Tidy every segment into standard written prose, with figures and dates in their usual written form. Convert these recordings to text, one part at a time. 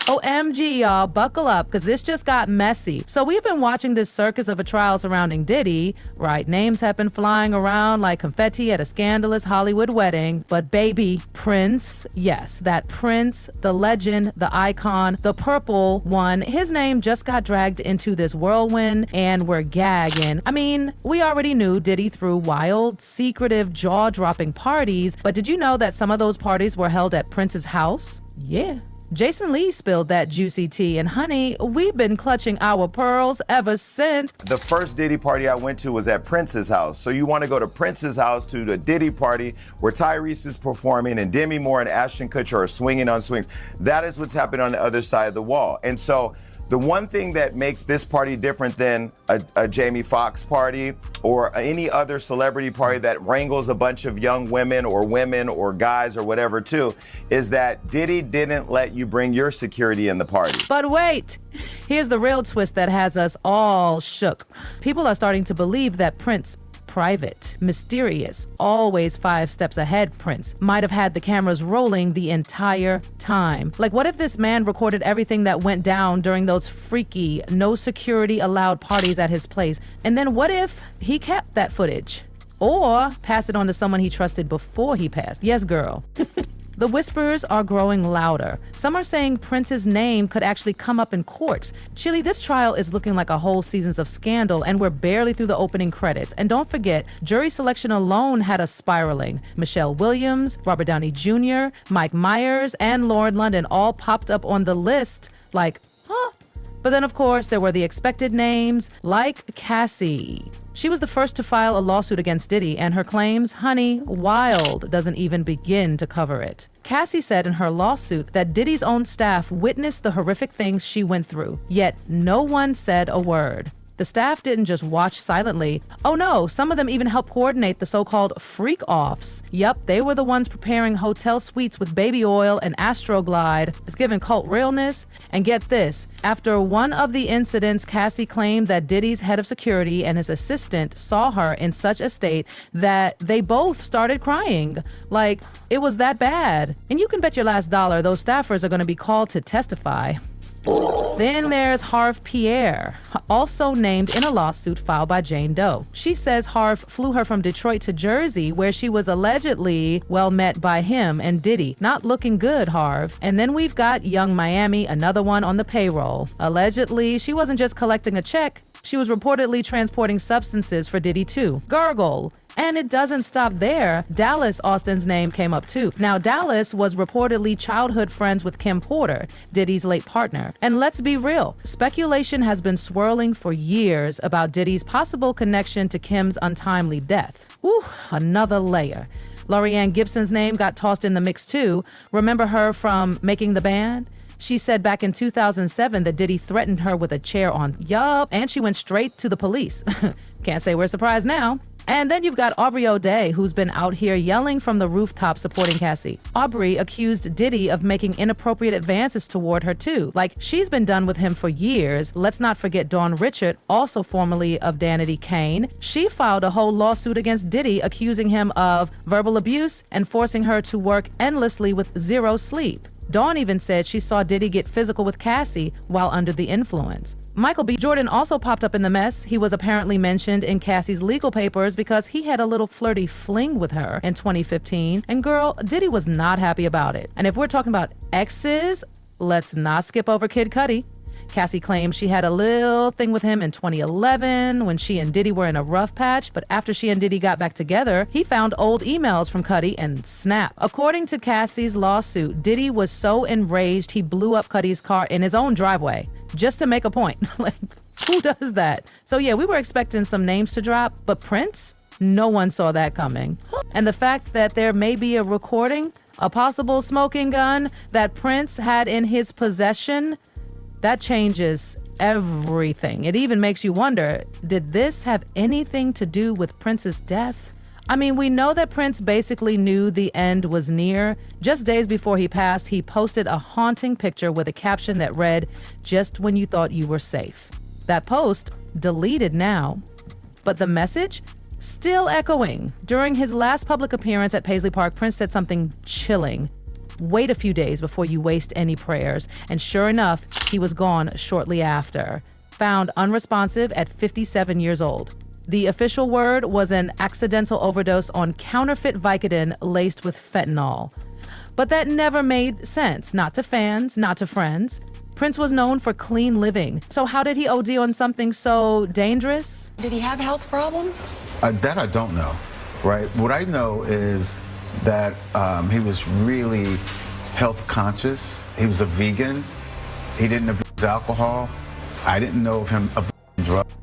OMG, y'all, buckle up, because this just got messy. So we've been watching this circus of a trial surrounding Diddy, right? Names have been flying around like confetti at a scandalous Hollywood wedding. But baby, Prince, yes, that Prince, the legend, the icon, the purple one, his name just got dragged into this whirlwind, and we're gagging. I mean, we already knew Diddy threw wild, secretive, jaw-dropping parties, but did you know that some of those parties were held at Prince's house? Yeah. Jason Lee spilled that juicy tea, and honey, we've been clutching our pearls ever since. The first Diddy party I went to was at Prince's house. So you want to go to Prince's house to the Diddy party where Tyrese is performing and Demi Moore and Ashton Kutcher are swinging on swings. That is what's happening on the other side of the wall. And so the one thing that makes this party different than a Jamie Foxx party or any other celebrity party that wrangles a bunch of young women or guys or whatever too, is that Diddy didn't let you bring your security in the party. But wait, here's the real twist that has us all shook. People are starting to believe that Prince, private, mysterious, always 5 steps ahead Prince, might have had the cameras rolling the entire time. Like, what if this man recorded everything that went down during those freaky, no security allowed parties at his place? And then what if he kept that footage? Or passed it on to someone he trusted before he passed? Yes, girl. The whispers are growing louder. Some are saying Prince's name could actually come up in courts. Chili, this trial is looking like a whole seasons of scandal, and we're barely through the opening credits. And don't forget, jury selection alone had us spiraling. Michelle Williams, Robert Downey Jr., Mike Myers, and Lauren London all popped up on the list like, huh? But then, of course, there were the expected names, like Cassie. She was the first to file a lawsuit against Diddy, and her claims, honey, wild, doesn't even begin to cover it. Cassie said in her lawsuit that Diddy's own staff witnessed the horrific things she went through, yet no one said a word. The staff didn't just watch silently. Oh no, some of them even helped coordinate the so-called freak-offs. Yup, they were the ones preparing hotel suites with baby oil and Astroglide. It's giving cult realness. And get this, after one of the incidents, Cassie claimed that Diddy's head of security and his assistant saw her in such a state that they both started crying. Like, it was that bad. And you can bet your last dollar those staffers are going to be called to testify. Then there's Harve Pierre, also named in a lawsuit filed by Jane Doe. She says Harve flew her from Detroit to Jersey, where she was allegedly well met by him and Diddy. Not looking good, Harve. And then we've got Young Miami, another one on the payroll. Allegedly, she wasn't just collecting a check, she was reportedly transporting substances for Diddy too. Gurgle. And it doesn't stop there. Dallas Austin's name came up too. Now, Dallas was reportedly childhood friends with Kim Porter, Diddy's late partner. And let's be real, speculation has been swirling for years about Diddy's possible connection to Kim's untimely death. Whew, another layer. Laurieann Gibson's name got tossed in the mix too. Remember her from Making the Band? She said back in 2007 that Diddy threatened her with a chair on. Yup, and she went straight to the police. Can't say we're surprised now. And then you've got Aubrey O'Day, who's been out here yelling from the rooftop supporting Cassie. Aubrey accused Diddy of making inappropriate advances toward her too. Like, she's been done with him for years. Let's not forget Dawn Richard, also formerly of Danity Kane. She filed a whole lawsuit against Diddy, accusing him of verbal abuse and forcing her to work endlessly with zero sleep. Dawn even said she saw Diddy get physical with Cassie while under the influence. Michael B. Jordan also popped up in the mess. He was apparently mentioned in Cassie's legal papers because he had a little flirty fling with her in 2015. And girl, Diddy was not happy about it. And if we're talking about exes, let's not skip over Kid Cudi. Cassie claims she had a little thing with him in 2011 when she and Diddy were in a rough patch, but after she and Diddy got back together, he found old emails from Cudi and snap. According to Cassie's lawsuit, Diddy was so enraged he blew up Cudi's car in his own driveway just to make a point. Like, who does that? So yeah, we were expecting some names to drop, but Prince? No one saw that coming. And the fact that there may be a recording, a possible smoking gun that Prince had in his possession, that changes everything. It even makes you wonder, did this have anything to do with Prince's death? I mean, we know that Prince basically knew the end was near. Just days before he passed, he posted a haunting picture with a caption that read, "Just when you thought you were safe." That post, deleted now, but the message, still echoing. During his last public appearance at Paisley Park, Prince said something chilling. Wait a few days before you waste any prayers. And sure enough, he was gone shortly after. Found unresponsive at 57 years old. The official word was an accidental overdose on counterfeit Vicodin laced with fentanyl. But that never made sense, not to fans, not to friends. Prince was known for clean living. So how did he OD on something so dangerous? Did he have health problems? That I don't know, right? What I know is that he was really health conscious. He was a vegan. He didn't abuse alcohol. I didn't know of him abusing drugs.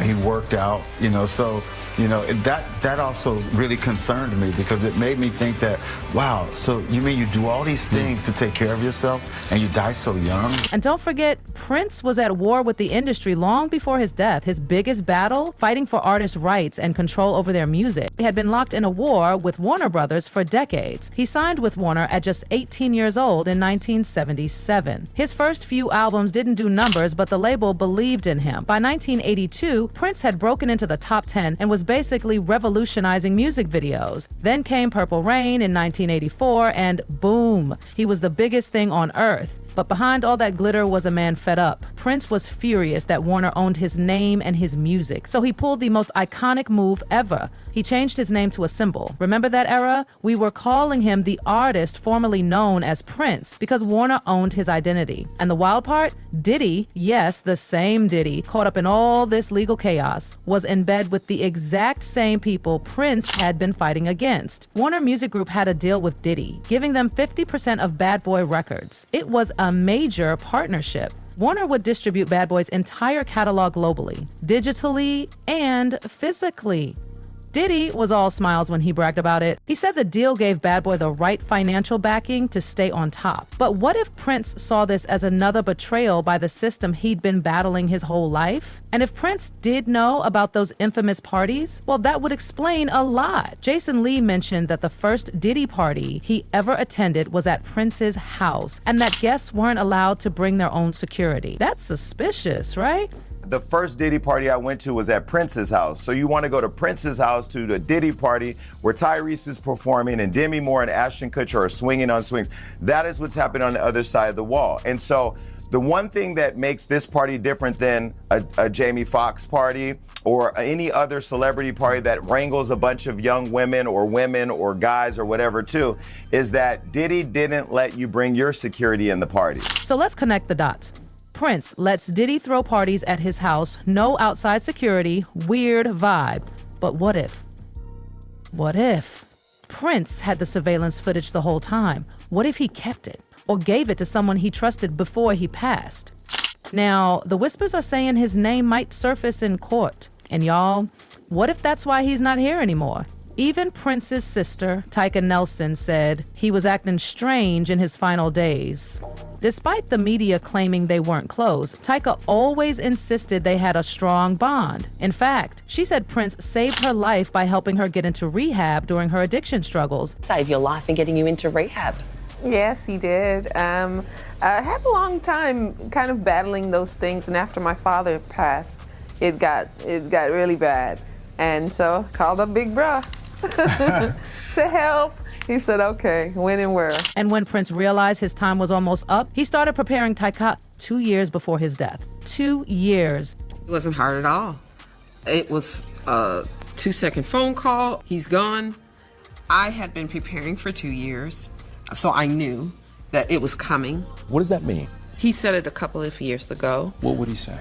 He worked out, so, that also really concerned me because it made me think that, wow, so you mean you do all these things to take care of yourself and you die so young? And don't forget, Prince was at war with the industry long before his death. His biggest battle, fighting for artists' rights and control over their music. He had been locked in a war with Warner Brothers for decades. He signed with Warner at just 18 years old in 1977. His first few albums didn't do numbers, but the label believed in him. By 1982, Prince had broken into the top 10 and was basically revolutionizing music videos. Then came Purple Rain in 1984, and boom, he was the biggest thing on earth. But behind all that glitter was a man fed up. Prince was furious that Warner owned his name and his music, so he pulled the most iconic move ever. He changed his name to a symbol. Remember that era? We were calling him the artist formerly known as Prince because Warner owned his identity. And the wild part? Diddy, yes, the same Diddy, caught up in all this legal chaos, was in bed with the exact same people Prince had been fighting against. Warner Music Group had a deal with Diddy, giving them 50% of Bad Boy Records. It was a major partnership. Warner would distribute Bad Boy's entire catalog globally, digitally and physically. Diddy was all smiles when he bragged about it. He said the deal gave Bad Boy the right financial backing to stay on top. But what if Prince saw this as another betrayal by the system he'd been battling his whole life? And if Prince did know about those infamous parties, well, that would explain a lot. Jason Lee mentioned that the first Diddy party he ever attended was at Prince's house, and that guests weren't allowed to bring their own security. That's suspicious, right? The first Diddy party I went to was at Prince's house. So you want to go to Prince's house to the Diddy party where Tyrese is performing and Demi Moore and Ashton Kutcher are swinging on swings. That is what's happening on the other side of the wall. And so the one thing that makes this party different than a Jamie Foxx party or any other celebrity party that wrangles a bunch of young women or guys or whatever too, is that Diddy didn't let you bring your security in the party. So let's connect the dots. Prince lets Diddy throw parties at his house, no outside security, weird vibe. But what if? What if Prince had the surveillance footage the whole time? What if he kept it or gave it to someone he trusted before he passed? Now, the whispers are saying his name might surface in court. And y'all, what if that's why he's not here anymore? Even Prince's sister, Tyka Nelson, said he was acting strange in his final days. Despite the media claiming they weren't close, Tyka always insisted they had a strong bond. In fact, she said Prince saved her life by helping her get into rehab during her addiction struggles. Save your life and getting you into rehab. Yes, he did. I had a long time kind of battling those things, and after my father passed, it got really bad. And so I called up Big Bruh to help. He said, okay, when and where. And when Prince realized his time was almost up, he started preparing Tyka 2 years before his death. 2 years. It wasn't hard at all. It was a 2-second phone call. He's gone. I had been preparing for 2 years, so I knew that it was coming. What does that mean? He said it a couple of years ago. What would he say?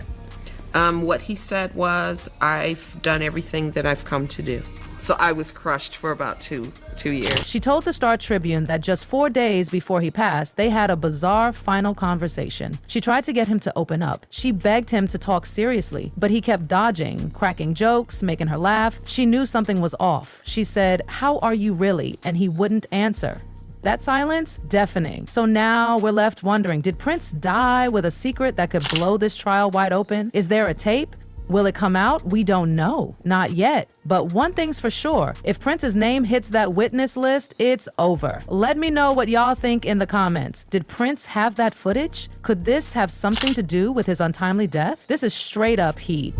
What he said was, I've done everything that I've come to do. So I was crushed for about two years. She told the Star Tribune that just 4 days before he passed, they had a bizarre final conversation. She tried to get him to open up. She begged him to talk seriously, but he kept dodging, cracking jokes, making her laugh. She knew something was off. She said, "How are you really?" And he wouldn't answer. That silence, deafening. So now we're left wondering, did Prince die with a secret that could blow this trial wide open? Is there a tape? Will it come out? We don't know. Not yet. But one thing's for sure. If Prince's name hits that witness list, it's over. Let me know what y'all think in the comments. Did Prince have that footage? Could this have something to do with his untimely death? This is straight up heat.